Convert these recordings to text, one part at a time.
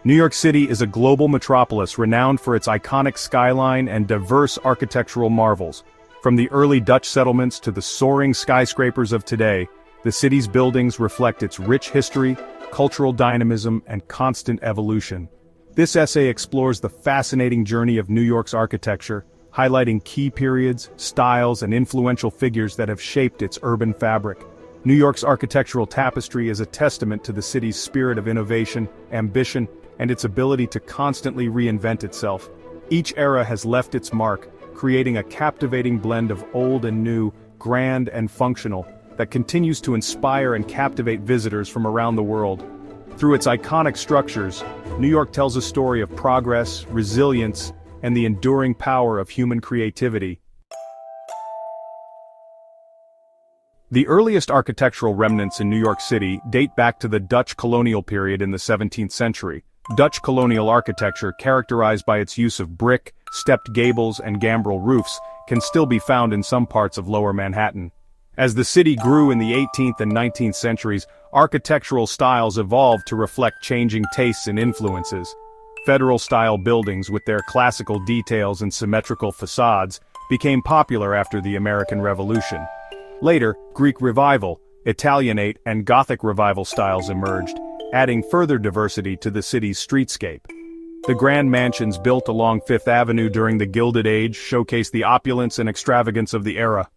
New York City is a global metropolis renowned for its iconic skyline and diverse architectural marvels. From the early Dutch settlements to the soaring skyscrapers of today, the city's buildings reflect its rich history, cultural dynamism, and constant evolution. This essay explores the fascinating journey of New York's architecture, highlighting key periods, styles, and influential figures that have shaped its urban fabric. New York's architectural tapestry is a testament to the city's spirit of innovation, ambition, and its ability to constantly reinvent itself. Each era has left its mark, creating a captivating blend of old and new, grand and functional, that continues to inspire and captivate visitors from around the world. Through its iconic structures, New York tells a story of progress, resilience, and the enduring power of human creativity. The earliest architectural remnants in New York City date back to the Dutch colonial period in the 17th century. Dutch colonial architecture, characterized by its use of brick, stepped gables, and gambrel roofs, can still be found in some parts of Lower Manhattan. As the city grew in the 18th and 19th centuries, architectural styles evolved to reflect changing tastes and influences. Federal-style buildings with their classical details and symmetrical facades became popular after the American Revolution. Later, Greek Revival, Italianate, and Gothic Revival styles emerged, adding further diversity to the city's streetscape. The grand mansions built along Fifth Avenue during the Gilded Age showcase the opulence and extravagance of the era.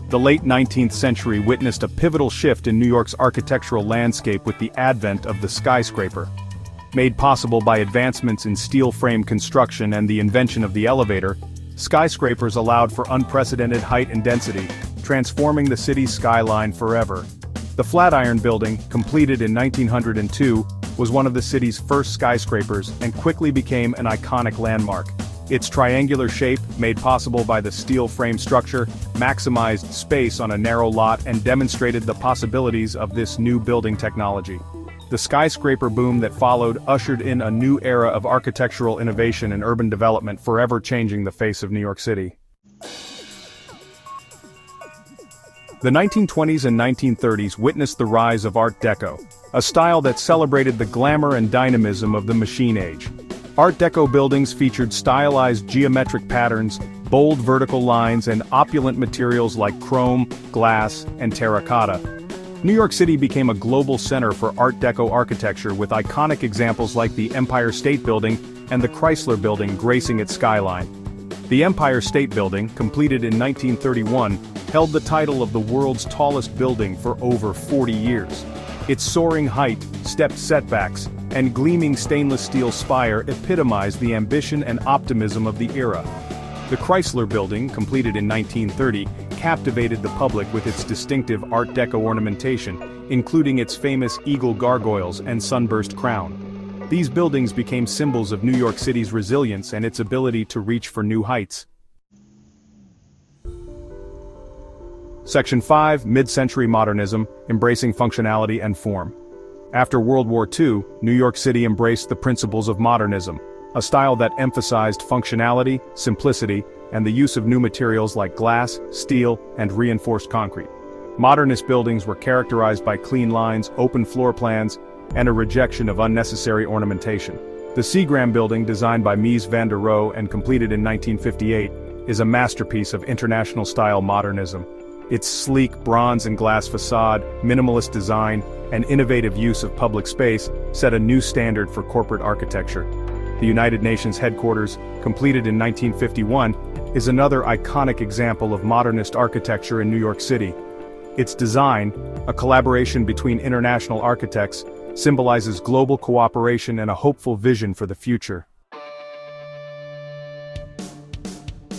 The late 19th century witnessed a pivotal shift in New York's architectural landscape with the advent of the skyscraper. Made possible by advancements in steel frame construction and the invention of the elevator, skyscrapers allowed for unprecedented height and density, transforming the city's skyline forever. The Flatiron building, completed in 1902, was one of the city's first skyscrapers and quickly became an iconic landmark. Its triangular shape, made possible by the steel frame structure, maximized space on a narrow lot and demonstrated the possibilities of this new building technology. The skyscraper boom that followed ushered in a new era of architectural innovation and urban development, forever changing the face of New York City. The 1920s and 1930s witnessed the rise of Art Deco, a style that celebrated the glamour and dynamism of the Machine Age. Art Deco buildings featured stylized geometric patterns, bold vertical lines, and opulent materials like chrome, glass, and terracotta. New York City became a global center for Art Deco architecture, with iconic examples like the Empire State Building and the Chrysler Building gracing its skyline. The Empire State Building, completed in 1931, held the title of the world's tallest building for over 40 years. Its soaring height, stepped setbacks, and gleaming stainless steel spire epitomized the ambition and optimism of the era. The Chrysler Building, completed in 1930, captivated the public with its distinctive Art Deco ornamentation, including its famous eagle gargoyles and sunburst crown. These buildings became symbols of New York City's resilience and its ability to reach for new heights. Section 5, Mid-Century Modernism, Embracing Functionality and Form. After World War II, New York City embraced the principles of modernism, a style that emphasized functionality, simplicity, and the use of new materials like glass, steel, and reinforced concrete. Modernist buildings were characterized by clean lines, open floor plans, and a rejection of unnecessary ornamentation. The Seagram Building, designed by Mies van der Rohe and completed in 1958, is a masterpiece of international-style modernism. Its sleek bronze and glass facade, minimalist design, and innovative use of public space set a new standard for corporate architecture. The United Nations headquarters, completed in 1951, is another iconic example of modernist architecture in New York City. Its design, a collaboration between international architects, symbolizes global cooperation and a hopeful vision for the future.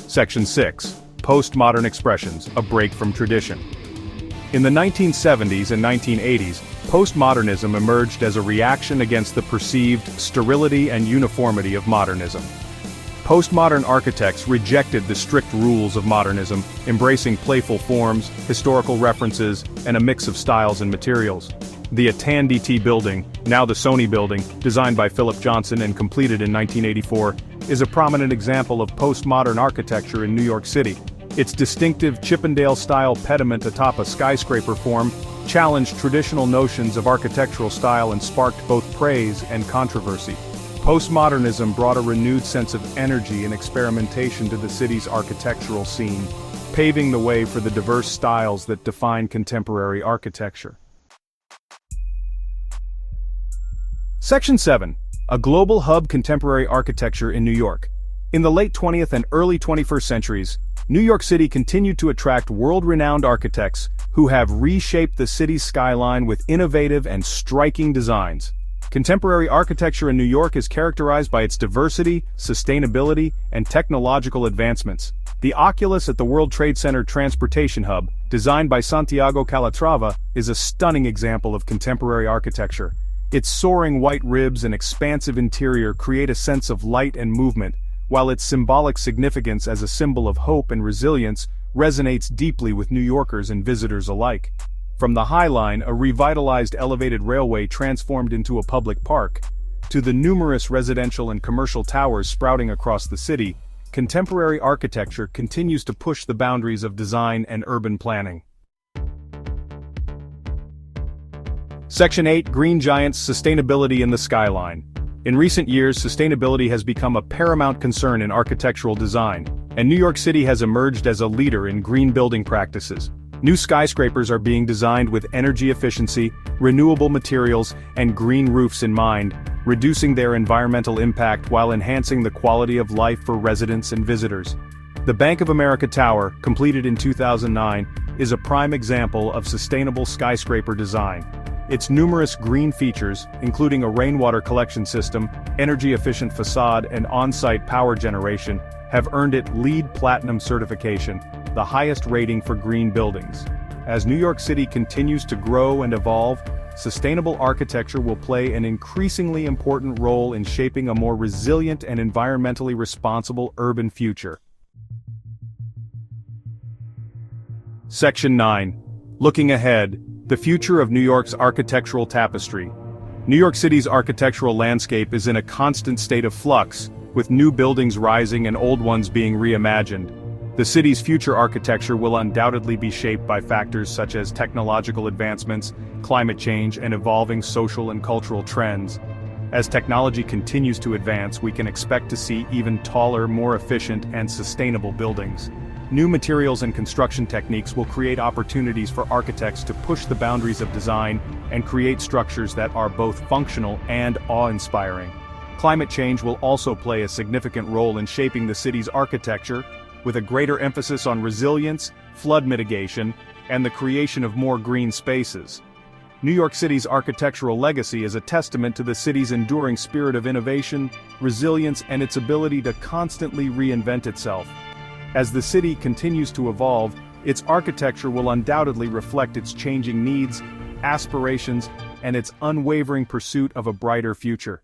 Section 6. Postmodern Expressions, a Break from Tradition. In the 1970s and 1980s, postmodernism emerged as a reaction against the perceived sterility and uniformity of modernism. Postmodern architects rejected the strict rules of modernism, embracing playful forms, historical references, and a mix of styles and materials. The Atanditi Building, now the Sony Building, designed by Philip Johnson and completed in 1984, is a prominent example of postmodern architecture in New York City. Its distinctive Chippendale-style pediment atop a skyscraper form challenged traditional notions of architectural style and sparked both praise and controversy. Postmodernism brought a renewed sense of energy and experimentation to the city's architectural scene, paving the way for the diverse styles that define contemporary architecture. Section 7. A global hub: contemporary architecture in New York. In the late 20th and early 21st centuries, New York City continued to attract world-renowned architects who have reshaped the city's skyline with innovative and striking designs. Contemporary architecture in New York is characterized by its diversity, sustainability, and technological advancements. The Oculus at the World Trade Center Transportation Hub, designed by Santiago Calatrava, is a stunning example of contemporary architecture. Its soaring white ribs and expansive interior create a sense of light and movement, while its symbolic significance as a symbol of hope and resilience resonates deeply with New Yorkers and visitors alike. From the High Line, a revitalized elevated railway transformed into a public park, to the numerous residential and commercial towers sprouting across the city, contemporary architecture continues to push the boundaries of design and urban planning. Section 8. Green Giants: Sustainability in the Skyline. In recent years, sustainability has become a paramount concern in architectural design, and New York City has emerged as a leader in green building practices. New skyscrapers are being designed with energy efficiency, renewable materials, and green roofs in mind, reducing their environmental impact while enhancing the quality of life for residents and visitors. The Bank of America Tower, completed in 2009, is a prime example of sustainable skyscraper design. Its numerous green features, including a rainwater collection system, energy-efficient facade, and on-site power generation, have earned it LEED Platinum certification, the highest rating for green buildings. As New York City continues to grow and evolve, sustainable architecture will play an increasingly important role in shaping a more resilient and environmentally responsible urban future. Section 9. Looking ahead: the future of New York's architectural tapestry. New York City's architectural landscape is in a constant state of flux, with new buildings rising and old ones being reimagined. The city's future architecture will undoubtedly be shaped by factors such as technological advancements, climate change, and evolving social and cultural trends. As technology continues to advance, we can expect to see even taller, more efficient, and sustainable buildings. New materials and construction techniques will create opportunities for architects to push the boundaries of design and create structures that are both functional and awe-inspiring. Climate change will also play a significant role in shaping the city's architecture, with a greater emphasis on resilience, flood mitigation, and the creation of more green spaces. New York City's architectural legacy is a testament to the city's enduring spirit of innovation, resilience, and its ability to constantly reinvent itself. As the city continues to evolve, its architecture will undoubtedly reflect its changing needs, aspirations, and its unwavering pursuit of a brighter future.